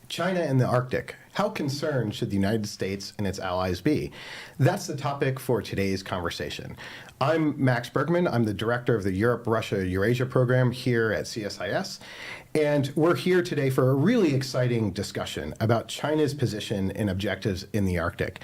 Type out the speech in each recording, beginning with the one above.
China and the Arctic. How concerned should the United States and its allies be? That's the topic for today's conversation. I'm Max Bergmann. I'm the director of the Europe-Russia Eurasia Program here at CSIS. And we're here today for a really exciting discussion about China's position and objectives in the Arctic.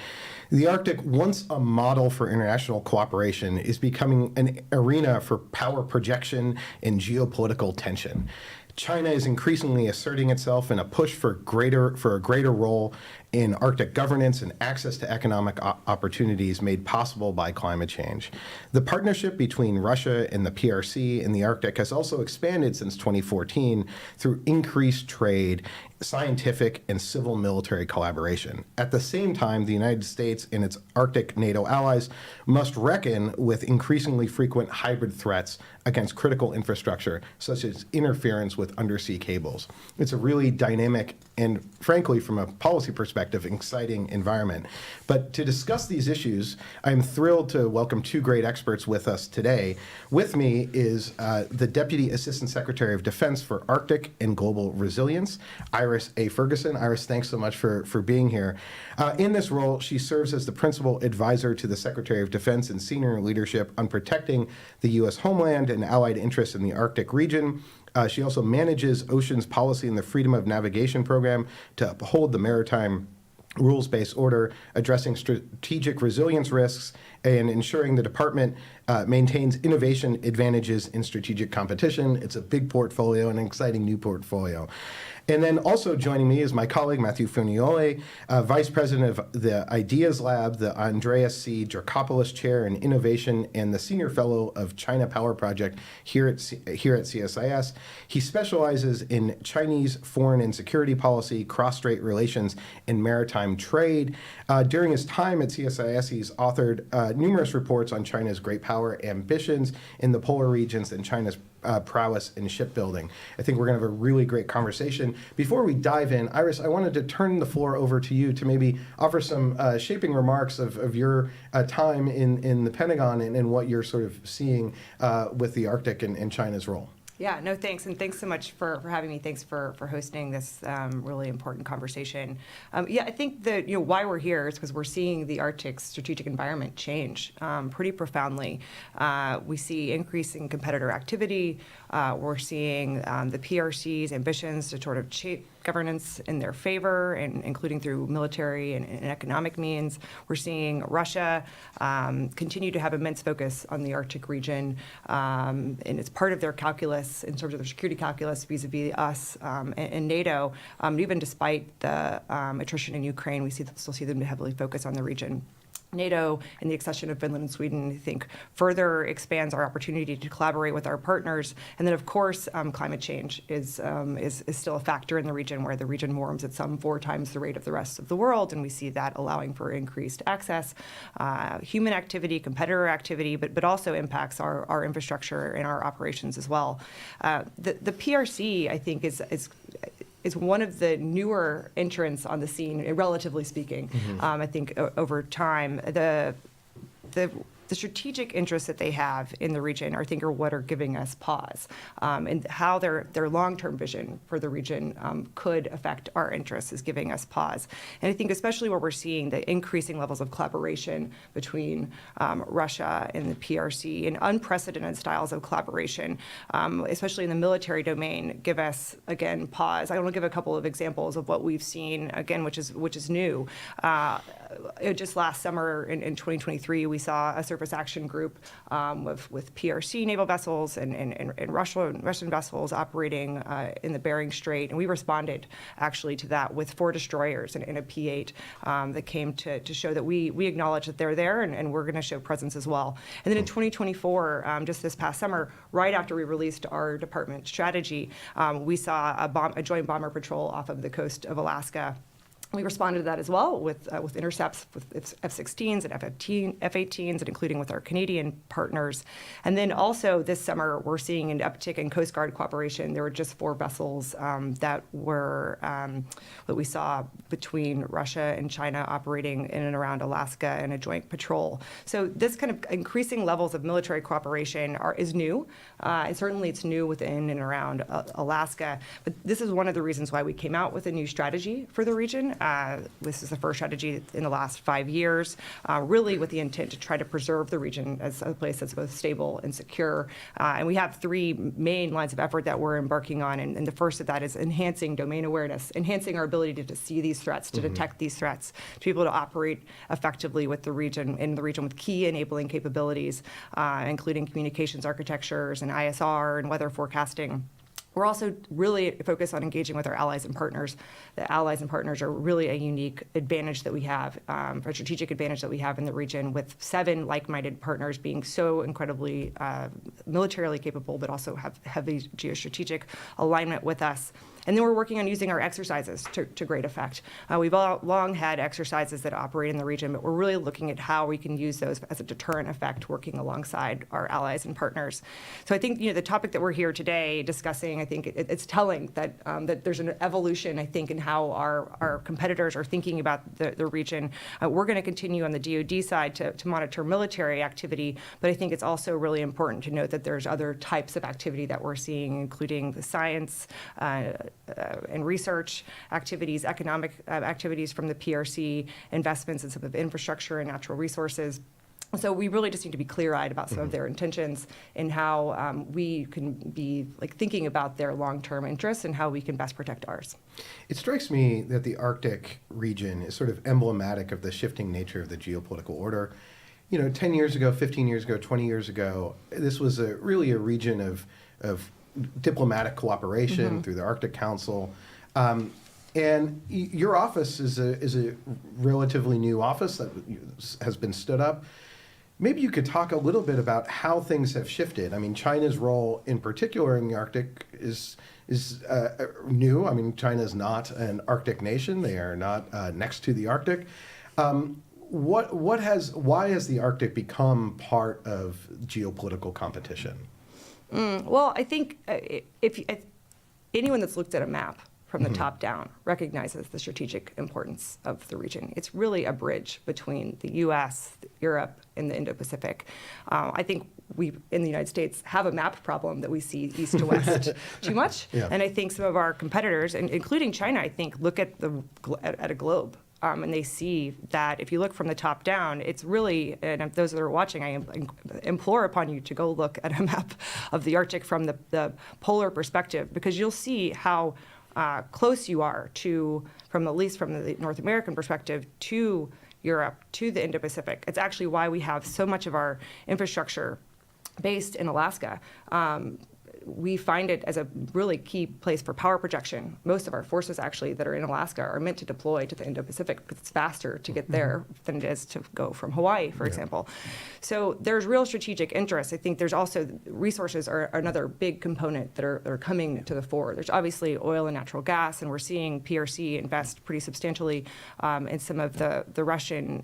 The Arctic, once a model for international cooperation, is becoming an arena for power projection and geopolitical tension. China is increasingly asserting itself in a push for a greater role in Arctic governance and access to economic opportunities made possible by climate change. The partnership between Russia and the PRC in the Arctic has also expanded since 2014 through increased trade, scientific, and civil military collaboration. At the same time, the United States and its Arctic NATO allies must reckon with increasingly frequent hybrid threats against critical infrastructure, such as interference with undersea cables. It's a really dynamic and, frankly, from a policy perspective, exciting environment. But to discuss these issues, I'm thrilled to welcome two great experts with us today. With me is the Deputy Assistant Secretary of Defense for Arctic and Global Resilience, Andreas A. Ferguson. Andreas, thanks so much for being here. In this role, she serves as the principal advisor to the Secretary of Defense and senior leadership on protecting the U.S. homeland and allied interests in the Arctic region. She also manages oceans policy and the Freedom of Navigation program to uphold the maritime rules-based order, addressing strategic resilience risks, and ensuring the department maintains innovation advantages in strategic competition. It's a big portfolio, an exciting new portfolio. And then also joining me is my colleague, Matthew Funaiole, Vice President of the Ideas Lab, the Andreas C. Dracopoulos Chair in Innovation, and the Senior Fellow of China Power Project here at CSIS. He specializes in Chinese foreign and security policy, cross-strait relations, and maritime trade. During his time at CSIS, he's authored numerous reports on China's great power ambitions in the polar regions and China's prowess in shipbuilding. I think we're going to have a really great conversation. Before we dive in, Iris, I wanted to turn the floor over to you to maybe offer some shaping remarks of your time in the Pentagon and what you're sort of seeing with the Arctic and China's role. Yeah, no, thanks. And thanks so much for having me. Thanks for hosting this really important conversation. I think that why we're here is because we're seeing the Arctic strategic environment change pretty profoundly. We see increasing competitor activity. We're seeing the PRC's ambitions to sort of shape governance in their favor, and including through military and economic means. We're seeing Russia continue to have immense focus on the Arctic region, and it's part of their calculus in terms of their security calculus vis-a-vis us and NATO. Even despite the attrition in Ukraine, we still see them heavily focus on the region. NATO and the accession of Finland and Sweden, I think, further expands our opportunity to collaborate with our partners. And then, of course, climate change is still a factor in the region, where the region warms at some 4 times the rate of the rest of the world, and we see that allowing for increased access, human activity, competitor activity, but also impacts our infrastructure and our operations as well. The PRC, I think, is one of the newer entrants on the scene, relatively speaking. I think over time, the strategic interests that they have in the region, I think, are what are giving us pause, and how their long-term vision for the region could affect our interests is giving us pause. And I think especially where we're seeing the increasing levels of collaboration between Russia and the PRC and unprecedented styles of collaboration, especially in the military domain, give us, again, pause. I want to give a couple of examples of what we've seen, again, which is new. Just last summer in 2023, we saw a surface action group with PRC naval vessels and Russian vessels operating in the Bering Strait, and we responded actually to that with 4 destroyers and a P-8 that came to show that we acknowledge that they're there, and we're going to show presence as well. And then in 2024, just this past summer, right after we released our department strategy, we saw a joint bomber patrol off of the coast of Alaska. We responded to that as well with intercepts with F-16s and F-18s, and including with our Canadian partners. And then also this summer, we're seeing an uptick in Coast Guard cooperation. There were just 4 vessels that we saw between Russia and China operating in and around Alaska in a joint patrol. So this kind of increasing levels of military cooperation is new, and certainly it's new within and around Alaska. But this is one of the reasons why we came out with a new strategy for the region. This is the first strategy in the last 5 years, really with the intent to try to preserve the region as a place that's both stable and secure. And we have 3 main lines of effort that we're embarking on. And the first of that is enhancing domain awareness, enhancing our ability to see these threats, to detect these threats, to be able to operate effectively with the region, in the region with key enabling capabilities, including communications architectures and ISR and weather forecasting. We're also really focused on engaging with our allies and partners. The allies and partners are really a unique advantage that we have, a strategic advantage that we have in the region, with 7 like-minded partners being so incredibly militarily capable, but also have heavy geostrategic alignment with us. And then we're working on using our exercises to great effect. We've long had exercises that operate in the region, but we're really looking at how we can use those as a deterrent effect, working alongside our allies and partners. So I think the topic that we're here today discussing, I think it's telling that that there's an evolution, I think, in how our competitors are thinking about the region. We're going to continue on the DoD side to monitor military activity, but I think it's also really important to note that there's other types of activity that we're seeing, including the science and research activities, economic activities from the PRC, investments in some of infrastructure and natural resources. So we really just need to be clear-eyed about some of their intentions and how we can be thinking about their long-term interests and how we can best protect ours. It strikes me that the Arctic region is sort of emblematic of the shifting nature of the geopolitical order. 10 years ago, 15 years ago, 20 years ago, this was really a region of diplomatic cooperation through the Arctic Council. And your office is a relatively new office that has been stood up. Maybe you could talk a little bit about how things have shifted. I mean, China's role in particular in the Arctic is new. I mean, China is not an Arctic nation. They are not next to the Arctic. Why has the Arctic become part of geopolitical competition? Well, I think if anyone that's looked at a map from the top down recognizes the strategic importance of the region. It's really a bridge between the U.S., Europe, and the Indo-Pacific. I think we, in the United States, have a map problem that we see east to west too much. Yeah. And I think some of our competitors, including China, I think, look at a globe. And they see that if you look from the top down, it's really, and those that are watching, I implore upon you to go look at a map of the Arctic from the polar perspective, because you'll see how close you are at least from the North American perspective, to Europe, to the Indo-Pacific. It's actually why we have so much of our infrastructure based in Alaska. We find it as a really key place for power projection. Most of our forces, actually, that are in Alaska are meant to deploy to the Indo-Pacific because it's faster to get there than it is to go from Hawaii, for example. So there's real strategic interest. I think there's also resources are another big component that are coming to the fore. There's obviously oil and natural gas, and we're seeing PRC invest pretty substantially in some of the Russian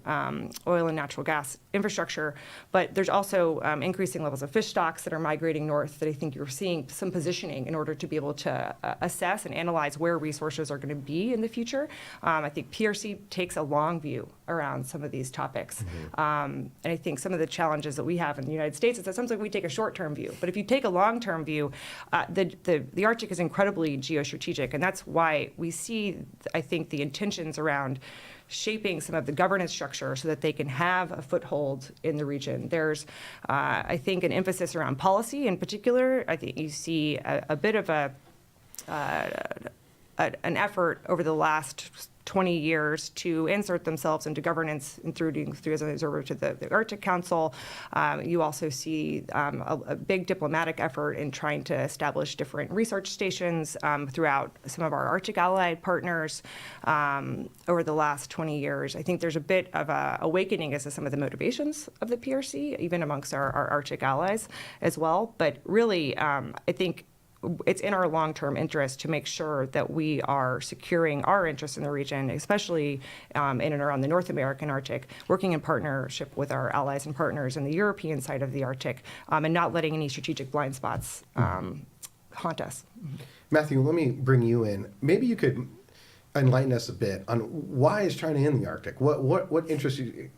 oil and natural gas infrastructure. But there's also increasing levels of fish stocks that are migrating north that I think you're seeing some positioning in order to be able to assess and analyze where resources are going to be in the future. I think PRC takes a long view around some of these topics. And I think some of the challenges that we have in the United States is that sometimes we take a short-term view. But if you take a long-term view, the Arctic is incredibly geostrategic. And that's why we see, I think, the intentions around shaping some of the governance structure so that they can have a foothold in the region. There's, I think, an emphasis around policy in particular. I think you see a bit of an effort over the last 20 years to insert themselves into governance, through as an observer to the Arctic Council. You also see a big diplomatic effort in trying to establish different research stations throughout some of our Arctic allied partners over the last 20 years. I think there's a bit of a awakening as to some of the motivations of the PRC, even amongst our Arctic allies as well. But really, I think it's in our long-term interest to make sure that we are securing our interests in the region, especially in and around the North American Arctic, working in partnership with our allies and partners in the European side of the Arctic, and not letting any strategic blind spots haunt us. Matthew, let me bring you in. Maybe you could enlighten us a bit on why is China in the Arctic? What interests you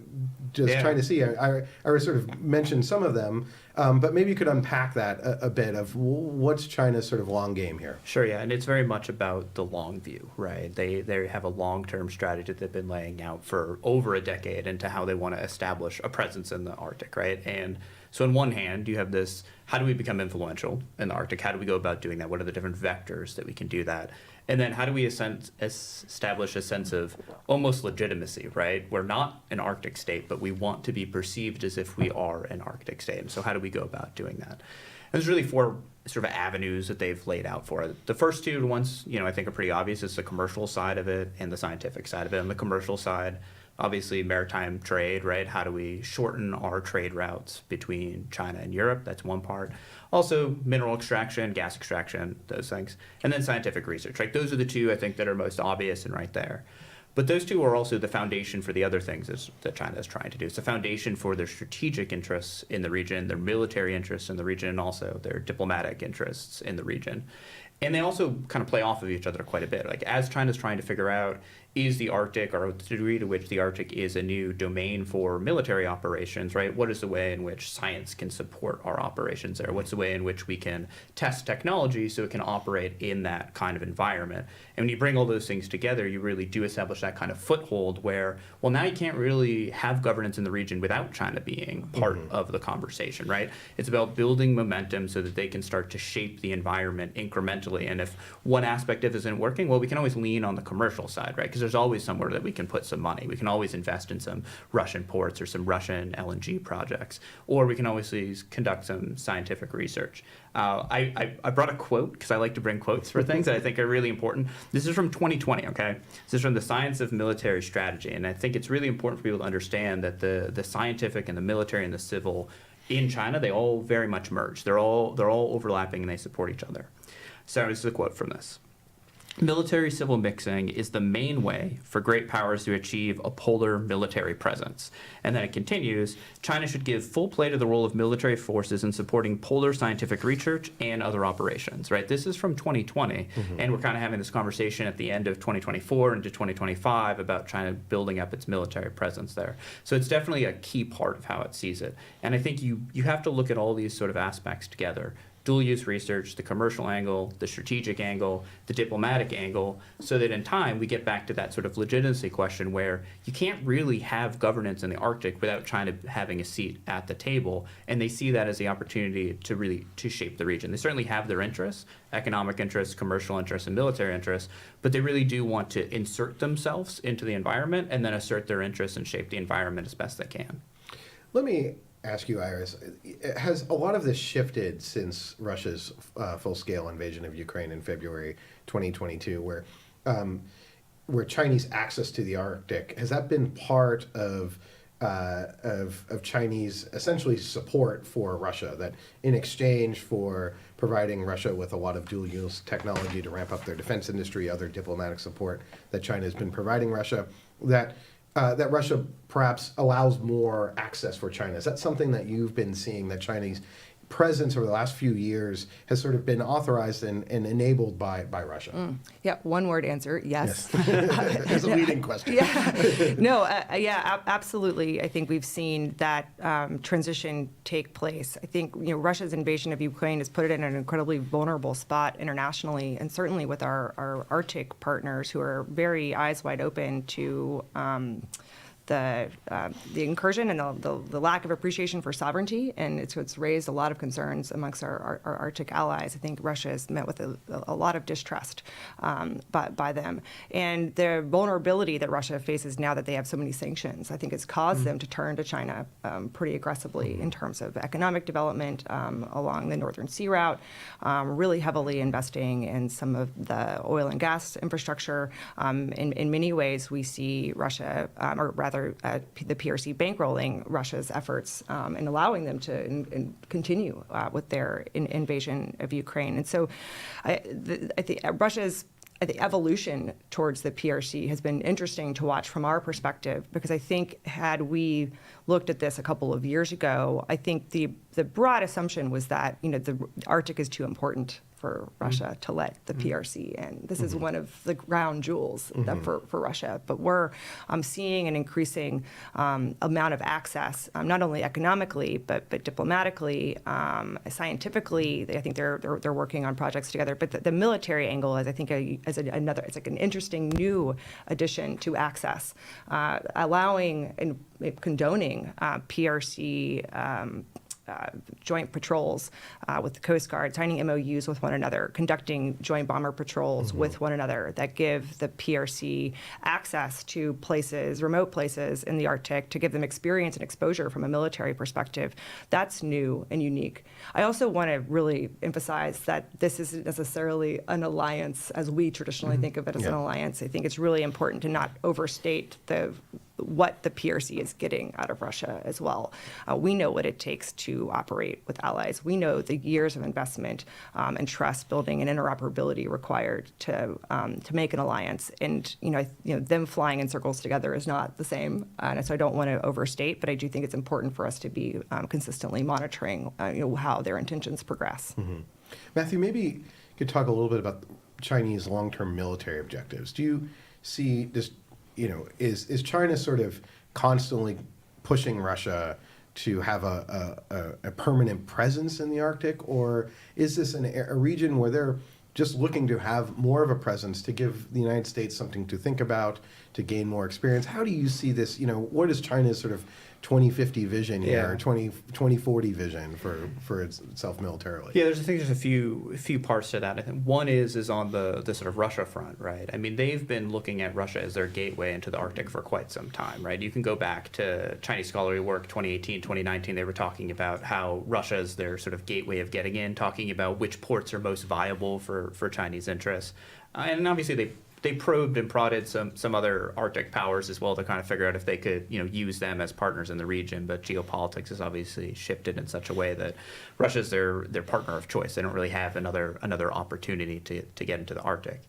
does China see? I sort of mentioned some of them, but maybe you could unpack that a bit of what's China's sort of long game here. Sure, yeah, and it's very much about the long view, right? They have a long-term strategy that they've been laying out for over a decade into how they want to establish a presence in the Arctic, right? And so on one hand, you have this, how do we become influential in the Arctic? How do we go about doing that? What are the different vectors that we can do that? And then how do we establish a sense of almost legitimacy, right? We're not an Arctic state, but we want to be perceived as if we are an Arctic state. And so how do we go about doing that? And there's really four sort of avenues that they've laid out for it. The first two ones, I think are pretty obvious. It's the commercial side of it and the scientific side of it. On the commercial side, obviously maritime trade, right? How do we shorten our trade routes between China and Europe? That's one part. Also, mineral extraction, gas extraction, those things. And then scientific research, right? Those are the two, I think, that are most obvious and right there. But those two are also the foundation for the other things that China is trying to do. It's the foundation for their strategic interests in the region, their military interests in the region, and also their diplomatic interests in the region. And they also kind of play off of each other quite a bit. Like as China's trying to figure out, is the Arctic, or the degree to which the Arctic is a new domain for military operations, right? What is the way in which science can support our operations there? What's the way in which we can test technology so it can operate in that kind of environment? And when you bring all those things together, you really do establish that kind of foothold where, well, now you can't really have governance in the region without China being part of the conversation, right? It's about building momentum so that they can start to shape the environment incrementally. And if one aspect of it isn't working, well, we can always lean on the commercial side, right? Because there's always somewhere that we can put some money. We can always invest in some Russian ports or some Russian LNG projects, or we can always conduct some scientific research. I brought a quote because I like to bring quotes for things that I think are really important. This is from 2020, okay? This is from the Science of Military Strategy, and I think it's really important for people to understand that the scientific and the military and the civil in China, they all very much merge. They're all overlapping and they support each other. So this is a quote from this. Military-civil mixing is the main way for great powers to achieve a polar military presence. And then it continues, China should give full play to the role of military forces in supporting polar scientific research and other operations, right? This is from 2020, and we're kind of having this conversation at the end of 2024 into 2025 about China building up its military presence there. So it's definitely a key part of how it sees it. And I think you have to look at all these sort of aspects together. Dual-use research, the commercial angle, the strategic angle, the diplomatic angle, so that in time we get back to that sort of legitimacy question where you can't really have governance in the Arctic without China having a seat at the table, and they see that as the opportunity to shape the region. They certainly have their interests, economic interests, commercial interests, and military interests, but they really do want to insert themselves into the environment and then assert their interests and shape the environment as best they can. Let me ask you, Iris, has a lot of this shifted since Russia's full-scale invasion of Ukraine in February 2022, where Chinese access to the Arctic, has that been part of Chinese essentially support for Russia, that in exchange for providing Russia with a lot of dual-use technology to ramp up their defense industry, other diplomatic support that China has been providing Russia, that Russia perhaps allows more access for China? Is that something that you've been seeing, that Chinese presence over the last few years has sort of been authorized and enabled by Russia? Yeah, one word answer, yes. There's a leading question. Absolutely. I think we've seen that transition take place. I think Russia's invasion of Ukraine has put it in an incredibly vulnerable spot internationally, and certainly with our Arctic partners who are very eyes wide open to the incursion and the lack of appreciation for sovereignty, and it's raised a lot of concerns amongst our Arctic allies. I think Russia has met with a lot of distrust by them, and the vulnerability that Russia faces now that they have so many sanctions, I think, has caused them to turn to China pretty aggressively in terms of economic development along the Northern Sea Route, really heavily investing in some of the oil and gas infrastructure. In many ways, we see Russia, or rather together the PRC bankrolling Russia's efforts and allowing them to continue with their invasion of Ukraine. And so I think Russia's evolution towards the PRC has been interesting to watch from our perspective, because I think had we looked at this a couple of years ago, I think the broad assumption was that the Arctic is too important for Russia to let the PRC in. This is one of the crown jewels for Russia. But we're seeing an increasing amount of access, not only economically, but diplomatically, scientifically. I think they're working on projects together. But the military angle is, I think, another. It's like an interesting new addition to access, allowing and condoning PRC. Joint patrols with the Coast Guard, signing MOUs with one another, conducting joint bomber patrols with one another that give the PRC access to places, remote places in the Arctic, to give them experience and exposure from a military perspective. That's new and unique. I also want to really emphasize that this isn't necessarily an alliance as we traditionally think of it as an alliance. I think it's really important to not overstate what the PRC is getting out of Russia as well. We know what it takes to operate with allies. We know the years of investment and trust building and interoperability required to make an alliance. And them flying in circles together is not the same. And so I don't want to overstate, but I do think it's important for us to be consistently monitoring how their intentions progress. Matthew, maybe you could talk a little bit about Chinese long-term military objectives. Do you see this? Is China sort of constantly pushing Russia to have a permanent presence in the Arctic, or is this a region where they're just looking to have more of a presence to give the United States something to think about, to gain more experience? How do you see this? What is China's sort of 2050 vision here, or 2040 vision for itself militarily? Yeah, there's a few parts to that. I think one is on the sort of Russia front, right? I mean, they've been looking at Russia as their gateway into the Arctic for quite some time, right? You can go back to Chinese scholarly work 2018, 2019. They were talking about how Russia is their sort of gateway of getting in, talking about which ports are most viable for Chinese interests. And obviously they probed and prodded some other Arctic powers as well to kind of figure out if they could use them as partners in the region. But geopolitics has obviously shifted in such a way that Russia's their partner of choice. They don't really have another opportunity to get into the Arctic.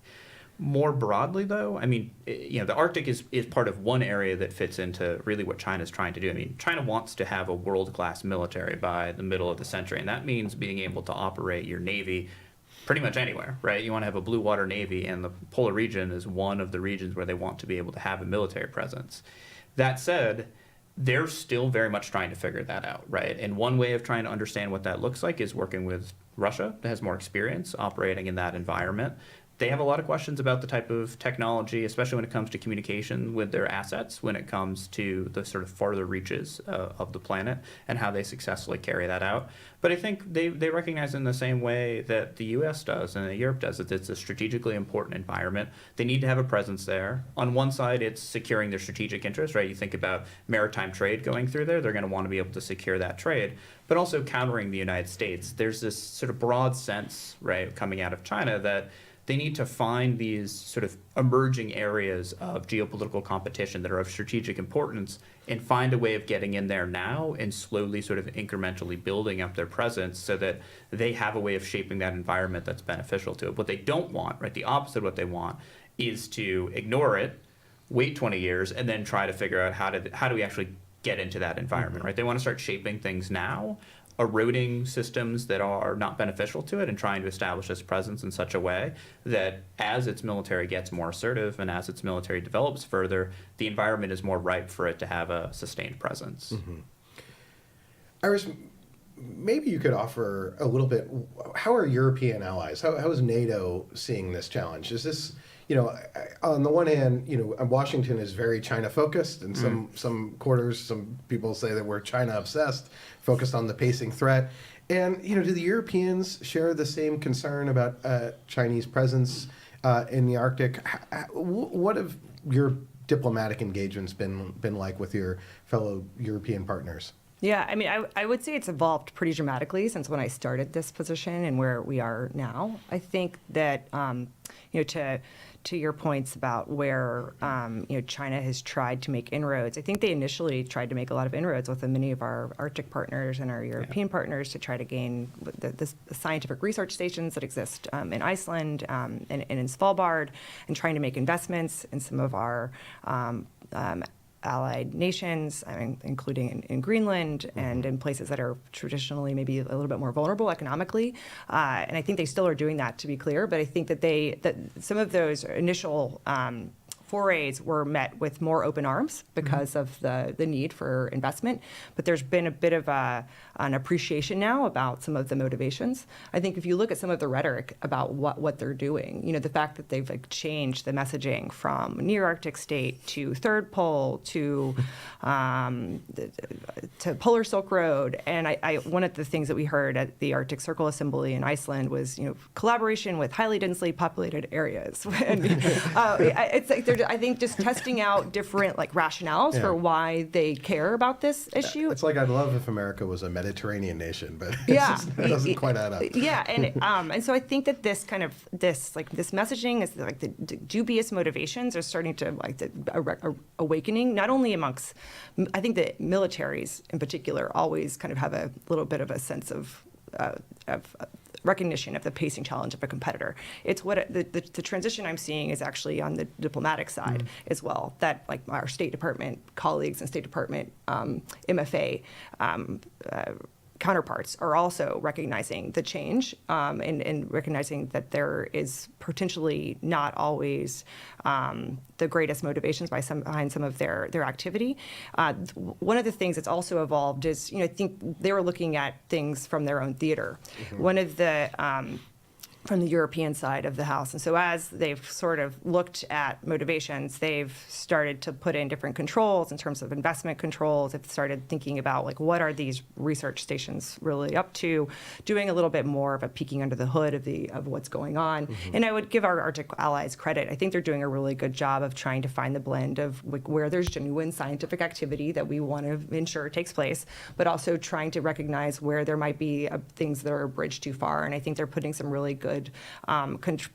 More broadly, though, I mean, the Arctic is part of one area that fits into really what China's trying to do. I mean, China wants to have a world-class military by the middle of the century, and that means being able to operate your navy pretty much anywhere, right? You want to have a blue water navy, and the polar region is one of the regions where they want to be able to have a military presence. That said, they're still very much trying to figure that out, right? And one way of trying to understand what that looks like is working with Russia, that has more experience operating in that environment. They have a lot of questions about the type of technology, especially when it comes to communication with their assets, when it comes to the sort of farther reaches of the planet and how they successfully carry that out. But I think they recognize in the same way that the U.S. does and that Europe does that it's a strategically important environment. They need to have a presence there. On one side, it's securing their strategic interests, right? You think about maritime trade going through there. They're going to want to be able to secure that trade, but also countering the United States. There's this sort of broad sense, right, coming out of China that they need to find these sort of emerging areas of geopolitical competition that are of strategic importance and find a way of getting in there now and slowly sort of incrementally building up their presence so that they have a way of shaping that environment that's beneficial to it. What they don't want, right, the opposite of what they want is to ignore it, wait 20 years, and then try to figure out how do we actually get into that environment, right? They want to start shaping things now, eroding systems that are not beneficial to it and trying to establish its presence in such a way that as its military gets more assertive and as its military develops further, the environment is more ripe for it to have a sustained presence. Iris, maybe you could offer a little bit, how are European allies, how is NATO seeing this challenge? Is this, on the one hand, Washington is very China-focused, and some quarters, some people say that we're China-obsessed, focused on the pacing threat. And, do the Europeans share the same concern about Chinese presence in the Arctic? What have your diplomatic engagements been like with your fellow European partners? Yeah, I mean, I would say it's evolved pretty dramatically since when I started this position and where we are now. I think that, to your points about where China has tried to make inroads, I think they initially tried to make a lot of inroads with many of our Arctic partners and our European partners to try to gain the scientific research stations that exist in Iceland and in Svalbard, and trying to make investments in some of our allied nations, including in Greenland and in places that are traditionally maybe a little bit more vulnerable economically. And I think they still are doing that, to be clear. But I think that some of those initial forays were met with more open arms because of the need for investment. But there's been a bit of an appreciation now about some of the motivations. I think if you look at some of the rhetoric about what they're doing, the fact that they've changed the messaging from near Arctic state to third pole to Polar Silk Road. And one of the things that we heard at the Arctic Circle Assembly in Iceland was collaboration with highly densely populated areas. And, it's like they're, I think, just testing out different rationales for why they care about this issue. It's like I'd love if America was a Mediterranean nation, but it doesn't quite add up. Yeah, and so I think that this messaging is the dubious motivations are starting to awakening, not only amongst, I think that militaries in particular always kind of have a little bit of a sense of recognition of the pacing challenge of a competitor. It's what the transition I'm seeing is actually on the diplomatic side as well, that our State Department colleagues and State Department MFA counterparts are also recognizing the change and recognizing that there is potentially not always the greatest motivations behind some of their activity. One of the things that's also evolved is, I think they were looking at things from their own theater. One of the from the European side of the House. And so as they've sort of looked at motivations, they've started to put in different controls in terms of investment controls. They've started thinking about what are these research stations really up to, doing a little bit more of a peeking under the hood of what's going on. And I would give our Arctic allies credit. I think they're doing a really good job of trying to find the blend of where there's genuine scientific activity that we want to ensure takes place, but also trying to recognize where there might be things that are a bridge too far. And I think they're putting some really good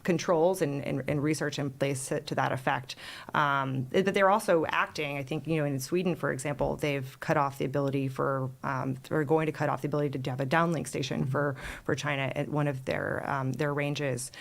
controls and research in place to that effect. But they're also acting, I think, in Sweden, for example, they've cut off the ability they're going to cut off the ability to have a downlink station for China at one of their ranges.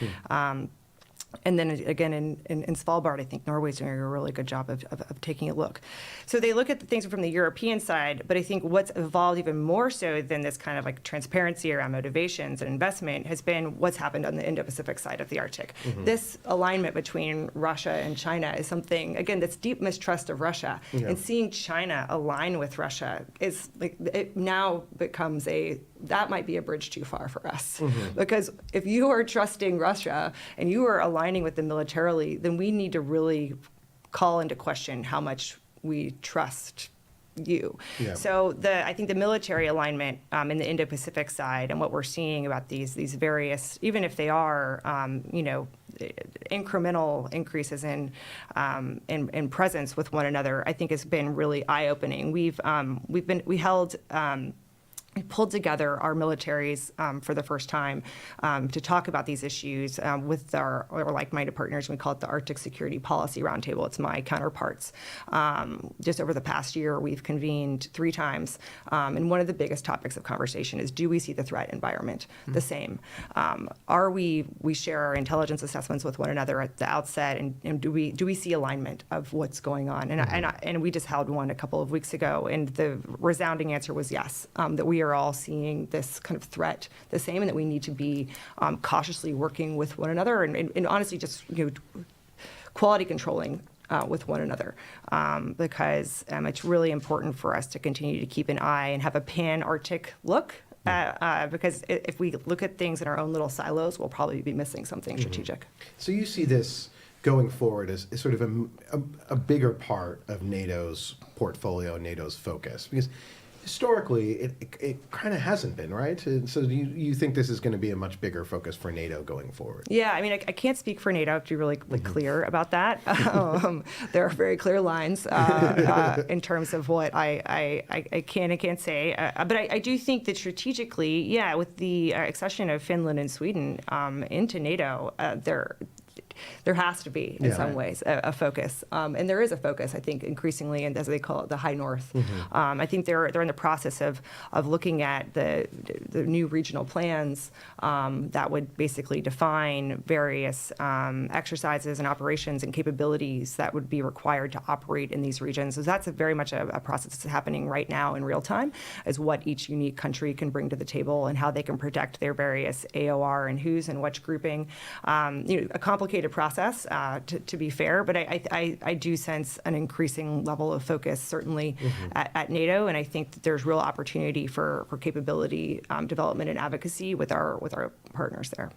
And then again, in Svalbard, I think Norway's doing a really good job of taking a look. So they look at the things from the European side, but I think what's evolved even more so than this kind of transparency around motivations and investment has been what's happened on the Indo-Pacific side of the Arctic. This alignment between Russia and China is something, again, that's deep mistrust of Russia. And seeing China align with Russia is it now becomes that might be a bridge too far for us. Because if you are trusting Russia and you are aligning with them militarily, then we need to really call into question how much we trust you. So I think the military alignment in the Indo-Pacific side and what we're seeing about these various, even if they are incremental increases in presence with one another, I think has been really eye-opening. We pulled together our militaries for the first time to talk about these issues with our like-minded partners. We call it the Arctic Security Policy Roundtable. It's my counterparts. Just over the past year, we've convened 3 times. And one of the biggest topics of conversation is, do we see the threat environment the same? We share our intelligence assessments with one another at the outset, and do we see alignment of what's going on? And we just held one a couple of weeks ago, and the resounding answer was yes, that we are all seeing this kind of threat the same, and that we need to be cautiously working with one another and honestly just quality controlling with one another, because it's really important for us to continue to keep an eye and have a pan-Arctic look. Because if we look at things in our own little silos, we'll probably be missing something strategic. So you see this going forward as sort of a bigger part of NATO's portfolio, NATO's focus, because historically, it kind of hasn't been, right? So you think this is going to be a much bigger focus for NATO going forward? Yeah, I mean, I can't speak for NATO, to be really clear about that. There are very clear lines in terms of what I can and can't say. But I do think that strategically, with the accession of Finland and Sweden into NATO, there has to be, in some ways, a focus. And there is a focus, I think, increasingly, and as they call it, the high north. I think they're in the process of looking at the new regional plans that would basically define various exercises and operations and capabilities that would be required to operate in these regions. So that's very much a process that's happening right now in real time, is what each unique country can bring to the table and how they can protect their various AOR and who's and which grouping. A complicated process, to be fair, but I do sense an increasing level of focus, certainly at NATO, and I think that there's real opportunity for capability development and advocacy with our partners there.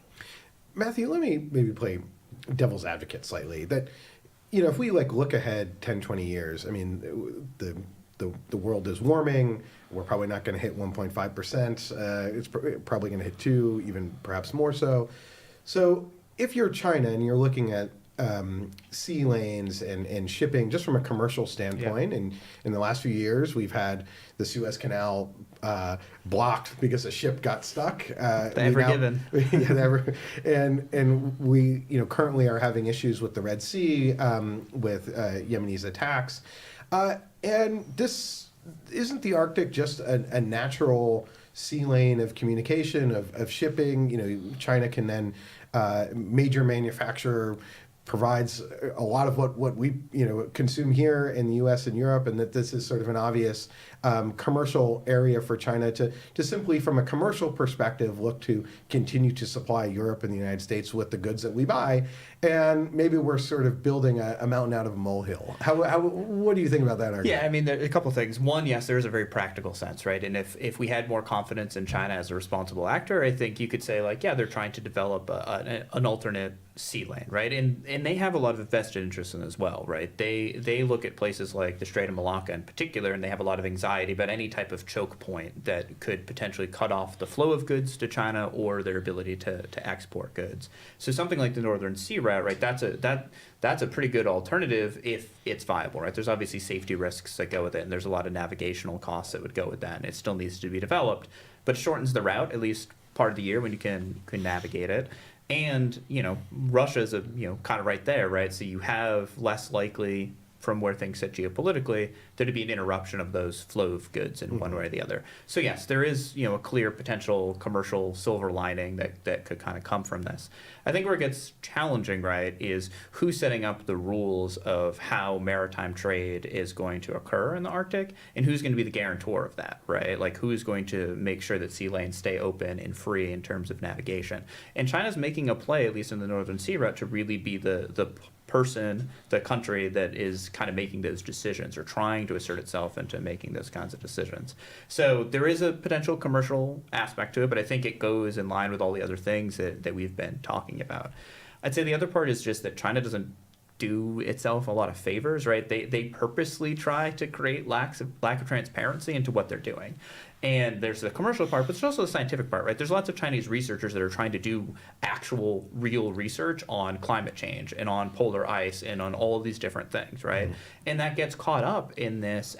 Matthew, let me maybe play devil's advocate slightly. That, if we look ahead 10, 20 years, I mean, the world is warming. We're probably not going to hit 1.5%. It's probably going to hit 2, even perhaps more so. So if you're China and you're looking at sea lanes and shipping just from a commercial standpoint, and in the last few years we've had the Suez Canal blocked because a ship got stuck. Forgiven. And we currently are having issues with the Red Sea with Yemenis attacks. And this isn't the Arctic just a natural sea lane of communication, of shipping. China can then major manufacturer provides a lot of what we consume here in the U.S. and Europe, and that this is sort of an obvious commercial area for China to simply, from a commercial perspective, look to continue to supply Europe and the United States with the goods that we buy. And maybe we're sort of building a mountain out of a molehill. What do you think about that argument? Yeah, I mean, there are a couple of things. One, yes, there is a very practical sense, right? And if we had more confidence in China as a responsible actor, I think you could say, they're trying to develop an alternate sea lane, right? And they have a lot of vested interest in it as well, right? They look at places like the Strait of Malacca in particular, and they have a lot of anxiety about any type of choke point that could potentially cut off the flow of goods to China or their ability to export goods. So something like the Northern Sea Route, right? That's a pretty good alternative if it's viable, right? There's obviously safety risks that go with it, and there's a lot of navigational costs that would go with that, and it still needs to be developed. But it shortens the route, at least part of the year when you can navigate it. And, Russia's kind of right there, right? So you have less likely, from where things sit geopolitically, there to be an interruption of those flow of goods in one way or the other. So yes, there is, a clear potential commercial silver lining that could kind of come from this. I think where it gets challenging, right, is who's setting up the rules of how maritime trade is going to occur in the Arctic, and who's going to be the guarantor of that, right? Who's going to make sure that sea lanes stay open and free in terms of navigation. And China's making a play, at least in the Northern Sea Route, to really be the person, the country that is kind of making those decisions or trying to assert itself into making those kinds of decisions. So there is a potential commercial aspect to it, but I think it goes in line with all the other things that we've been talking about. I'd say the other part is just that China doesn't do itself a lot of favors, right? They purposely try to create lack of transparency into what they're doing. And there's the commercial part, but there's also the scientific part, right? There's lots of Chinese researchers that are trying to do actual, real research on climate change and on polar ice and on all of these different things, right? And that gets caught up in this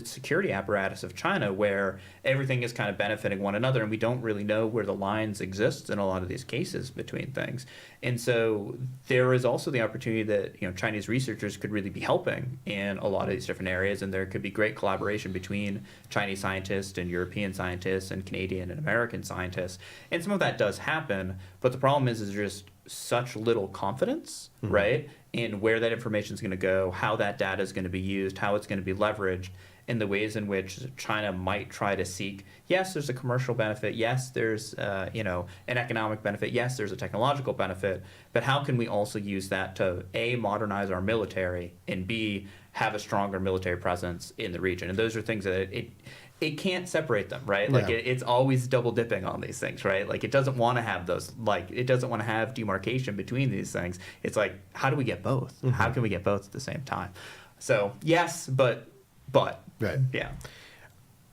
security apparatus of China where everything is kind of benefiting one another, and we don't really know where the lines exist in a lot of these cases between things. And so there is also the opportunity that Chinese researchers could really be helping in a lot of these different areas, and there could be great collaboration between Chinese scientists and European scientists and Canadian and American scientists. And some of that does happen, but the problem is just such little confidence, right, in where that information is going to go, how that data is going to be used, how it's going to be leveraged, and the ways in which China might try to seek, yes, there's a commercial benefit, yes, there's an economic benefit, yes, there's a technological benefit, but how can we also use that to A, modernize our military, and B, have a stronger military presence in the region? And those are things that it can't separate them, right? Yeah. It's always double dipping on these things, right? It doesn't want to have those, it doesn't want to have demarcation between these things. It's how do we get both? How can we get both at the same time? So yes, but Right. yeah.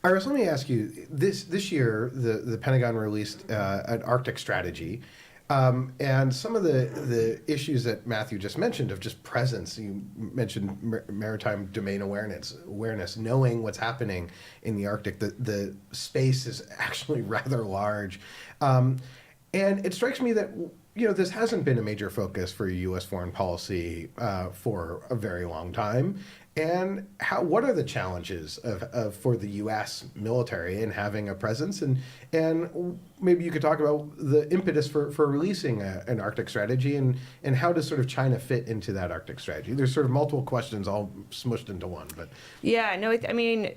Iris, let me ask you, this year, the Pentagon released an Arctic strategy, and some of the issues that Matthew just mentioned of just presence. You mentioned maritime domain awareness, knowing what's happening in the Arctic. The space is actually rather large. And it strikes me that this hasn't been a major focus for U.S. foreign policy for a very long time. And what are the challenges for the U.S. military in having a presence? And maybe you could talk about the impetus for releasing an Arctic strategy, and how does sort of China fit into that Arctic strategy? There's sort of multiple questions all smushed into one. But yeah, no, I mean,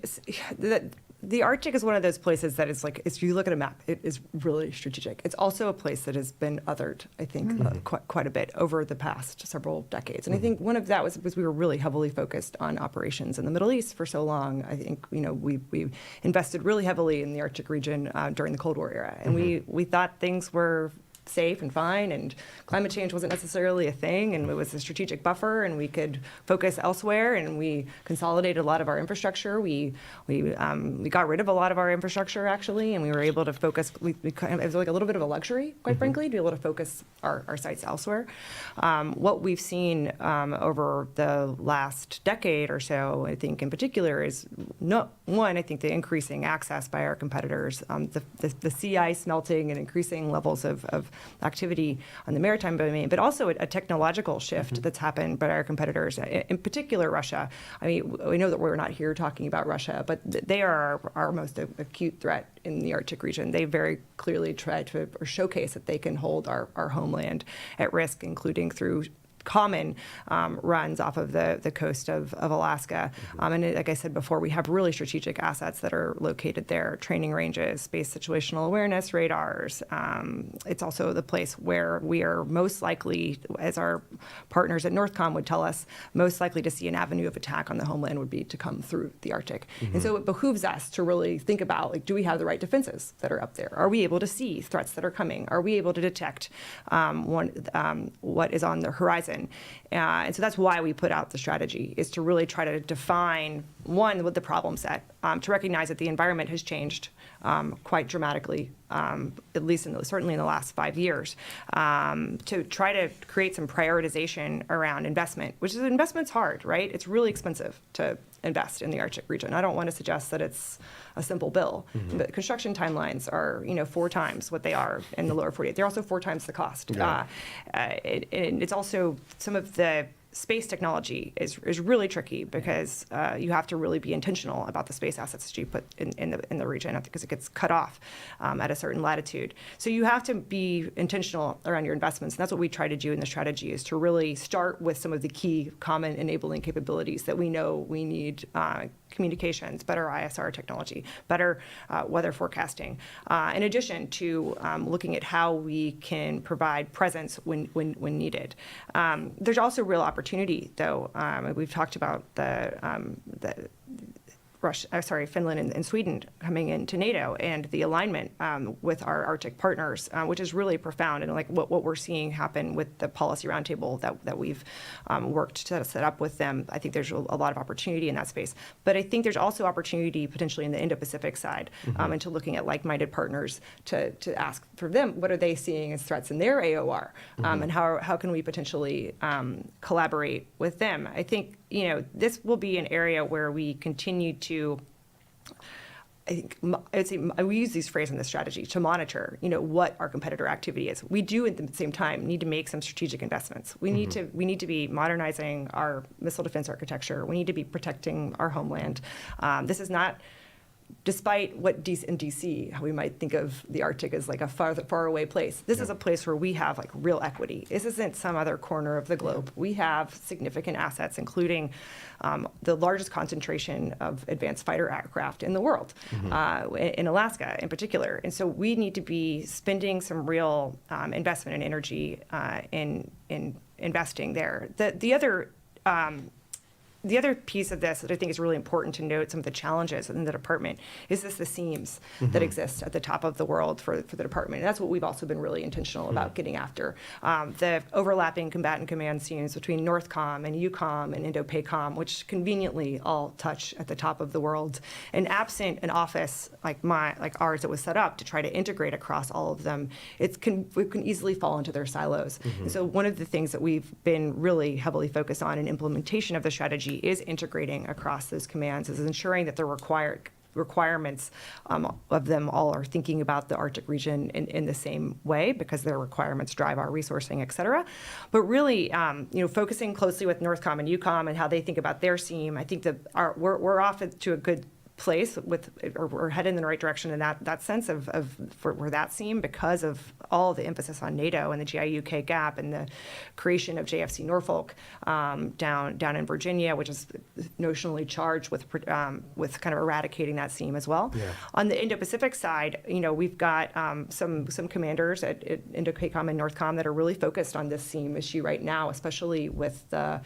the Arctic is one of those places that is like, if you look at a map, it is really strategic. It's also a place that has been othered, I think, quite a bit over the past several decades. And I think one of that was because we were really heavily focused on operations in the Middle East for so long. I think, we invested really heavily in the Arctic region during the Cold War era. And we thought things were safe and fine, and climate change wasn't necessarily a thing, and it was a strategic buffer, and we could focus elsewhere, and we consolidated a lot of our infrastructure. We got rid of a lot of our infrastructure, actually, and we were able to focus. It was like a little bit of a luxury, quite frankly, to be able to focus our sites elsewhere. What we've seen over the last decade or so, I think in particular, is I think the increasing access by our competitors, the sea ice melting and increasing levels of activity on the maritime domain, but also a technological shift that's happened by our competitors, in particular Russia. I mean, we know that we're not here talking about Russia, but they are our most acute threat in the Arctic region. They very clearly try to showcase that they can hold our homeland at risk, including through common runs off of the coast of Alaska. And like I said before, we have really strategic assets that are located there, training ranges, space situational awareness radars. It's also the place where we are most likely, as our partners at NORTHCOM would tell us, most likely to see an avenue of attack on the homeland would be to come through the Arctic. And so it behooves us to really think about, like, do we have the right defenses that are up there? Are we able to see threats that are coming? Are we able to detect what is on the horizon? And so that's why we put out the strategy, is to really try to define, one, what the problem set, to recognize that the environment has changed quite dramatically, at least certainly in the last 5 years, to try to create some prioritization around investment, investment's hard, right? It's really expensive to invest in the Arctic region. I don't want to suggest that it's a simple bill, but construction timelines are 4 times what they are in the lower 48. They're also 4 times the cost. Yeah. And it's also some of the space technology is really tricky because you have to really be intentional about the space assets that you put in the region, because it gets cut off at a certain latitude. So you have to be intentional around your investments, and that's what we try to do in the strategy, is to really start with some of the key common enabling capabilities that we know we need. Communications, better ISR technology, better weather forecasting, in addition to looking at how we can provide presence when needed. There's also real opportunity, though. We've talked about Finland and Sweden coming into NATO, and the alignment with our Arctic partners, which is really profound, and like what we're seeing happen with the policy roundtable that we've worked to set up with them. I think there's a lot of opportunity in that space, but I think there's also opportunity potentially in the Indo-Pacific side, into looking at like-minded partners to ask for them, what are they seeing as threats in their AOR, and how can we potentially collaborate with them? I think this will be an area where we continue to, I would say, we use these phrases in the strategy to monitor, what our competitor activity is. We do at the same time need to make some strategic investments. We need to be modernizing our missile defense architecture. We need to be protecting our homeland. This is not, despite what in DC, how we might think of the Arctic as like a far away place. This is a place where we have like real equity. This isn't some other corner of the globe. We have significant assets, including the largest concentration of advanced fighter aircraft in the world, in Alaska in particular. And so we need to be spending some real investment and energy in investing there. The other piece of this that I think is really important to note, some of the challenges in the department, is the seams that exist at the top of the world for the department. And that's what we've also been really intentional about getting after. The overlapping combatant command seams between NORTHCOM and EUCOM and INDOPACOM, which conveniently all touch at the top of the world. And absent an office like ours that was set up to try to integrate across all of them, we can easily fall into their silos. And so one of the things that we've been really heavily focused on in implementation of the strategy is integrating across those commands, is ensuring that the required requirements of them all are thinking about the Arctic region in the same way because their requirements drive our resourcing, et cetera. But really, focusing closely with NORTHCOM and EUCOM and how they think about their SEAM, I think that we're off to a good place or we're headed in the right direction in that sense for that SEAM because of all the emphasis on NATO and the GI-UK gap and the creation of JFC Norfolk down in Virginia, which is notionally charged with kind of eradicating that SEAM as well. Yeah. On the Indo-Pacific side, we've got some commanders at INDOPACOM and NORTHCOM that are really focused on this SEAM issue right now, especially with the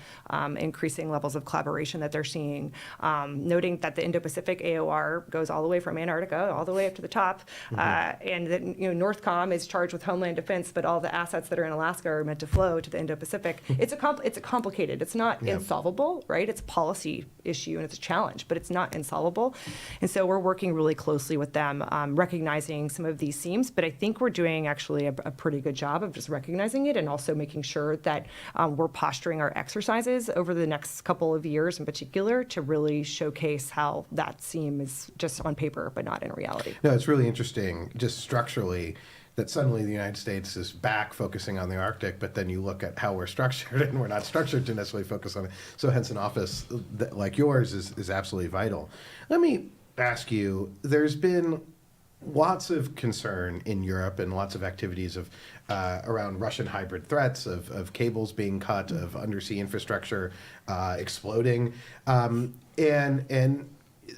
increasing levels of collaboration that they're seeing, noting that the Indo-Pacific AOR goes all the way from Antarctica all the way up to the top, and that NORTHCOM is charged with homeland defense, but all the assets that are in Alaska are meant to flow to the Indo-Pacific. It's complicated. It's not insolvable, right? It's a policy issue and it's a challenge, but it's not insolvable. And so we're working really closely with them, recognizing some of these seams. But I think we're doing actually a pretty good job of just recognizing it and also making sure that we're posturing our exercises over the next couple of years in particular to really showcase how that seam is just on paper, but not in reality. No, it's really interesting, just structurally, that suddenly the United States is back focusing on the Arctic, but then you look at how we're structured, and we're not structured to necessarily focus on it. So hence an office like yours is absolutely vital. Let me ask you, there's been lots of concern in Europe and lots of activities of around Russian hybrid threats, of cables being cut, of undersea infrastructure exploding, and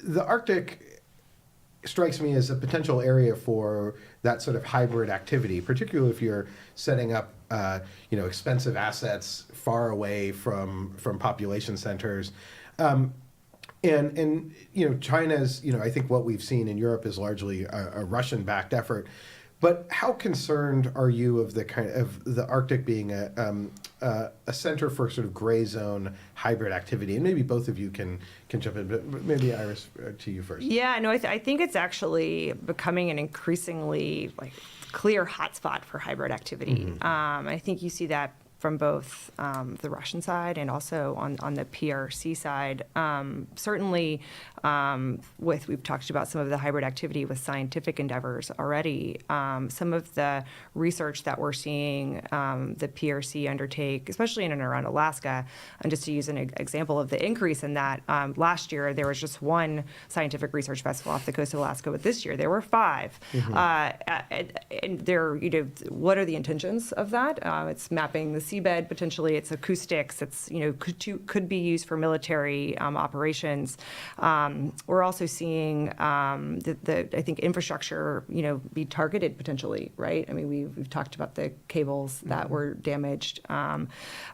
the Arctic strikes me as a potential area for that sort of hybrid activity, particularly if you're setting up, expensive assets far away from population centers. And China's, I think what we've seen in Europe is largely a Russian-backed effort. But how concerned are you of the Arctic being a center for sort of gray zone hybrid activity? And maybe both of you can jump in, but maybe Iris, to you first. Yeah, no, I think it's actually becoming an increasingly clear hotspot for hybrid activity. I think you see that from both the Russian side and also on the PRC side. Certainly, we've talked about some of the hybrid activity with scientific endeavors already. Some of the research that we're seeing the PRC undertake, especially in and around Alaska, and just to use an example of the increase in that, last year there was just one scientific research vessel off the coast of Alaska, but this year there were 5. And they're, what are the intentions of that? It's mapping the seabed, potentially it's acoustics, it's could be used for military operations. We're also seeing the I think infrastructure be targeted potentially, right? I mean we've talked about the cables that were damaged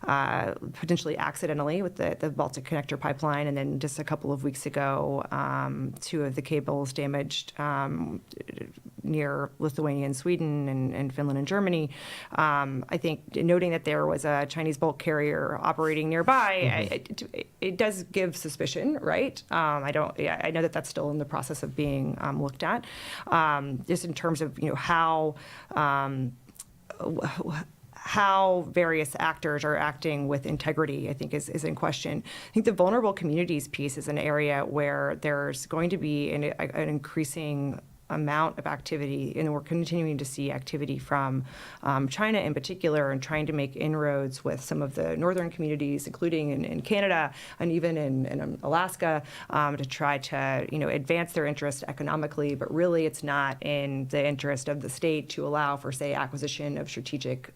potentially accidentally with the Baltic Connector pipeline, and then just a couple of weeks ago 2 of the cables damaged near Lithuania and Sweden and Finland and Germany. I think noting that there was a Chinese bulk carrier operating nearby, it does give suspicion, right? I know that that's still in the process of being looked at. Just in terms of how various actors are acting with integrity, I think is in question. I think the vulnerable communities piece is an area where there's going to be an increasing amount of activity, and we're continuing to see activity from China in particular, and trying to make inroads with some of the northern communities, including in Canada and even in Alaska, to try to advance their interest economically. But really, it's not in the interest of the state to allow for, say, acquisition of strategic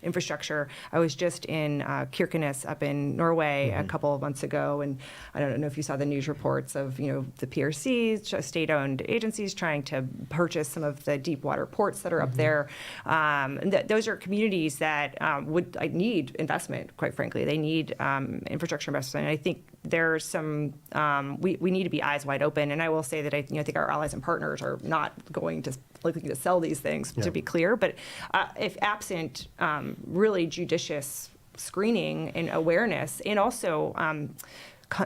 infrastructure. I was just in Kirkenes up in Norway a couple of months ago, and I don't know if you saw the news reports of the PRC, state-owned agencies trying to purchase some of the deep water ports that are up there. And those are communities that would need investment, quite frankly. They need infrastructure investment. And I think there's some, we need to be eyes wide open. And I will say that I think our allies and partners are not going to likely to sell these things, to be clear. But if absent really judicious screening and awareness, and also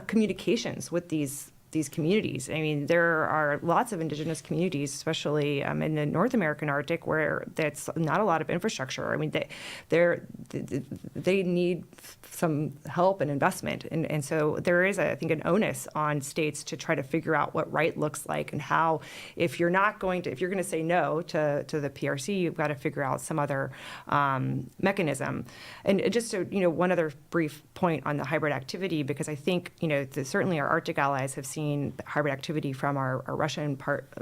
communications with these these communities. I mean, there are lots of indigenous communities, especially in the North American Arctic, where that's not a lot of infrastructure. I mean, they need some help and investment. And so there is, I think, an onus on states to try to figure out what right looks like and how, if you're going to say no to the PRC, you've got to figure out some other mechanism. And just so, one other brief point on the hybrid activity, because I think, certainly our Arctic allies have seen hybrid activity from our Russian part,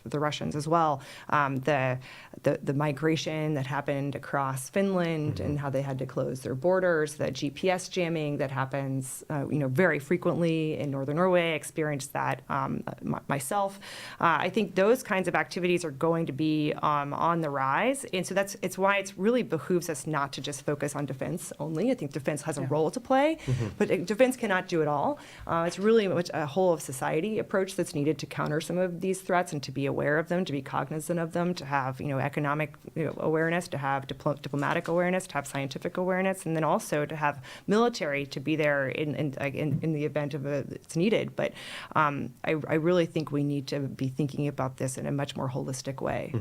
the Russians as well. The migration that happened across Finland and how they had to close their borders, the GPS jamming that happens, very frequently in northern Norway. I experienced that myself. I think those kinds of activities are going to be on the rise, and so it's why it really behooves us not to just focus on defense only. I think defense has a role to play, but defense cannot do it all. It's really much a whole of society approach that's needed to counter some of these threats and to be aware of them, to be cognizant of them, to have economic awareness, to have diplomatic awareness, to have scientific awareness, and then also to have military to be there in the event of it's needed. But I really think we need to be thinking about this in a much more holistic way.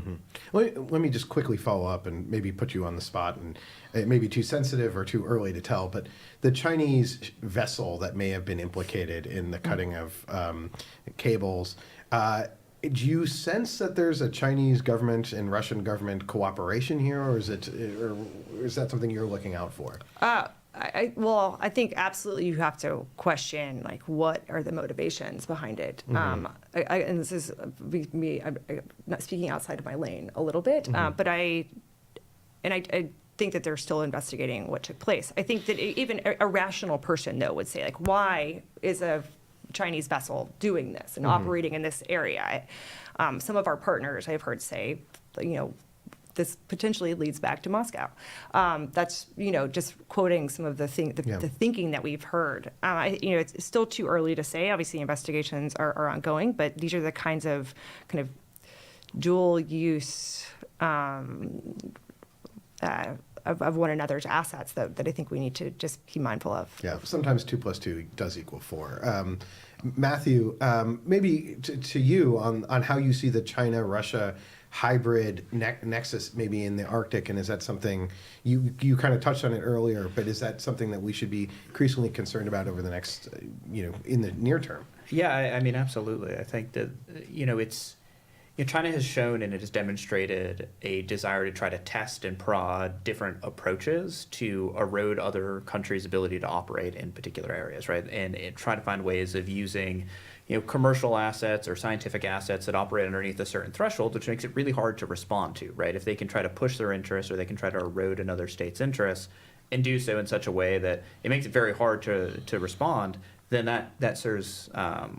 Let me just quickly follow up and maybe put you on the spot, and it may be too sensitive or too early to tell, but the Chinese vessel that may have been implicated in the cutting of cables, do you sense that there's a Chinese government and Russian government cooperation here, or is that something you're looking out for? I think absolutely you have to question, what are the motivations behind it. And this is me, I'm not speaking outside of my lane a little bit, but I think that they're still investigating what took place. I think that even a rational person, though, would say, why is a Chinese vessel doing this and operating in this area? Some of our partners I've heard say, this potentially leads back to Moscow. That's, just quoting some of the thinking that we've heard. It's still too early to say. Obviously, investigations are ongoing, but these are the kinds of kind of dual use of one another's assets that I think we need to just be mindful of. Yeah, sometimes 2 + 2 does equal 4. Matthew, maybe to you on how you see the China-Russia hybrid nexus maybe in the Arctic, and is that something, you kind of touched on it earlier, but is that something that we should be increasingly concerned about over the next, in the near term? Yeah, I mean, absolutely. I think that, China has shown and it has demonstrated a desire to try to test and prod different approaches to erode other countries' ability to operate in particular areas, right? And try to find ways of using, commercial assets or scientific assets that operate underneath a certain threshold, which makes it really hard to respond to, right? If they can try to push their interests or they can try to erode another state's interests and do so in such a way that it makes it very hard to respond, then that serves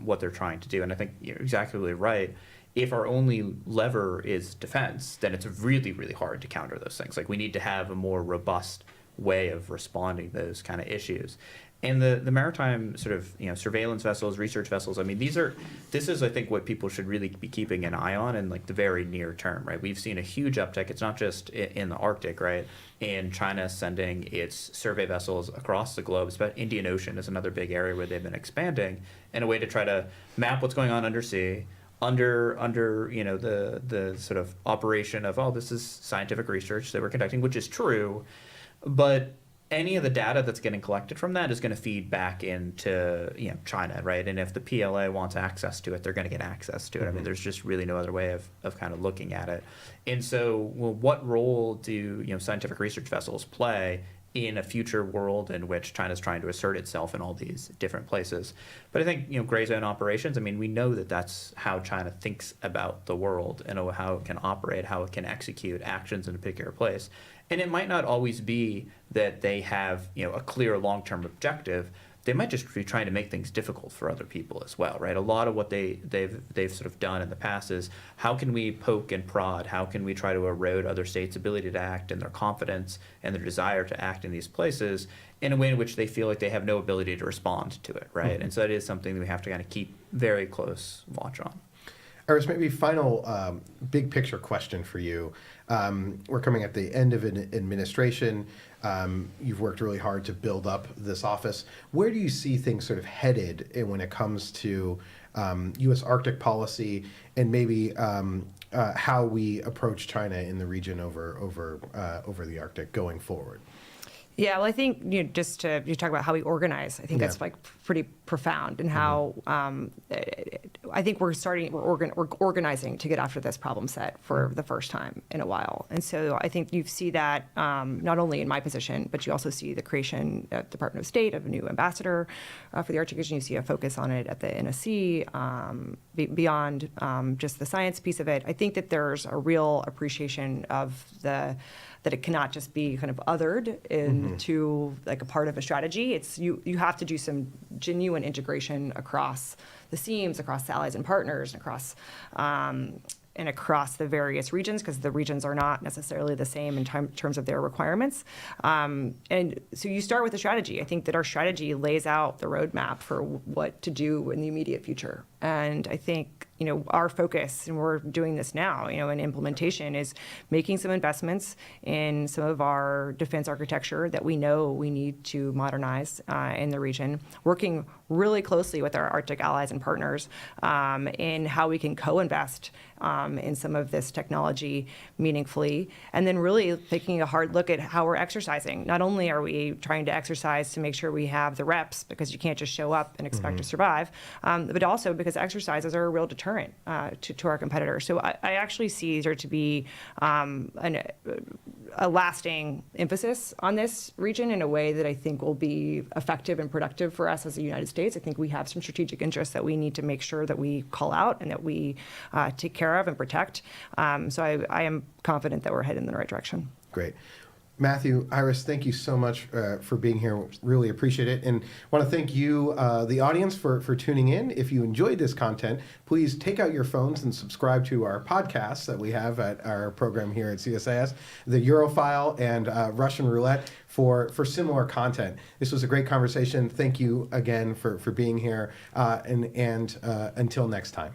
what they're trying to do. And I think you're exactly right. If our only lever is defense, then it's really, really hard to counter those things. We need to have a more robust way of responding to those kind of issues. And the maritime sort of surveillance vessels, research vessels, I mean, this is I think what people should really be keeping an eye on in the very near term, right? We've seen a huge uptick. It's not just in the Arctic, right? And China sending its survey vessels across the globe. Indian Ocean is another big area where they've been expanding in a way to try to map what's going on undersea, under the sort of operation of, this is scientific research that we're conducting, which is true, but any of the data that's getting collected from that is going to feed back into China, right? And if the PLA wants access to it, they're going to get access to it. I mean, there's just really no other way of kind of looking at it. And so, what role do scientific research vessels play in a future world in which China's trying to assert itself in all these different places? But I think, gray zone operations, I mean, we know that that's how China thinks about the world and how it can operate, how it can execute actions in a particular place. And it might not always be that they have, a clear long-term objective. They might just be trying to make things difficult for other people as well, right? A lot of what they've sort of done in the past is, how can we poke and prod? How can we try to erode other states' ability to act and their confidence and their desire to act in these places in a way in which they feel like they have no ability to respond to it, right? And so that is something that we have to kind of keep very close watch on. Iris, maybe final big picture question for you. We're coming at the end of an administration. You've worked really hard to build up this office. Where do you see things sort of headed when it comes to U.S. Arctic policy and maybe how we approach China in the region over the Arctic going forward? Yeah, well, I think just to you talk about how we organize, I think that's like pretty profound, and how I think we're organizing to get after this problem set for the first time in a while. And so I think you see that not only in my position, but you also see the creation at the Department of State of a new ambassador for the Arctic region. You see a focus on it at the NSC beyond just the science piece of it. I think that there's a real appreciation of that it cannot just be kind of othered into like a part of a strategy. It's you have to do some genuine integration across the seams, across the allies and partners, and across the various regions, because the regions are not necessarily the same in terms of their requirements. And so you start with a strategy. I think that our strategy lays out the roadmap for what to do in the immediate future. And I think, our focus, and we're doing this now, in implementation, is making some investments in some of our defense architecture that we know we need to modernize in the region, working really closely with our Arctic allies and partners in how we can co-invest in some of this technology meaningfully, and then really taking a hard look at how we're exercising. Not only are we trying to exercise to make sure we have the reps, because you can't just show up and expect to survive, but also because exercises are a real deterrent to our competitors. So I actually see there to be a lasting emphasis on this region in a way that I think will be effective and productive for us as the United States. I think we have some strategic interests that we need to make sure that we call out and that we take care of and protect. So I am confident that we're headed in the right direction. Great. Matthew, Iris, thank you so much for being here. Really appreciate it. And want to thank you, the audience, for tuning in. If you enjoyed this content, please take out your phones and subscribe to our podcasts that we have at our program here at CSIS, the Eurofile and Russian Roulette, for similar content. This was a great conversation. Thank you again for being here. And until next time.